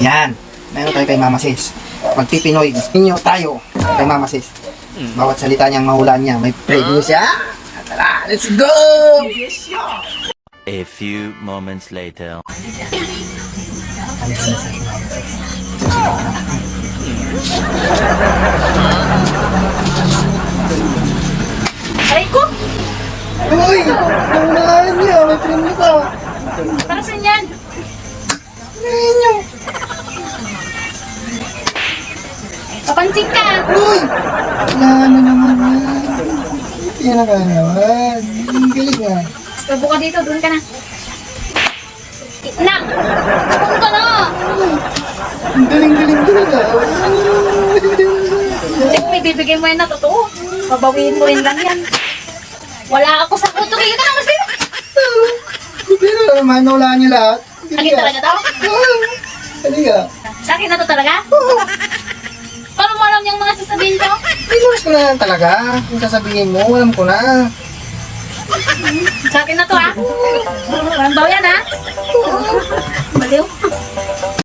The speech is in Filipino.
Yan. Meron tayo kay Mama Sis. Magpipinoy. Inyo tayo kay Mama Sis. Bawat salita niyang mahulaan niya. May preview siya. Tara, let's go! A few moments later. Aray ko! Uy! Naunahan niya. May preview ka. Para saan yan? Inyo. Papansin ka! Uy! Wala na naman yan. Yan na ka naman. Galing nga. Stabo ka dito, doon ka na. Na! Doon ka na! Ang galing-galing talaga. Eh, may bibigay mo yan na totoo. Babawiin mo rin lang yan. Wala ako sa kuto. Kaya ka na mas dito. Pero naman, naulaan niyo lahat. Agin talaga to? Halika. Sa akin na to talaga? Paano mo alam yung mga sasabihin ko? Pinulis ko na yan talaga. Kung sasabihin mo, alam ko na. Sa akin na to ha? Walang baw yan ha? Baliw.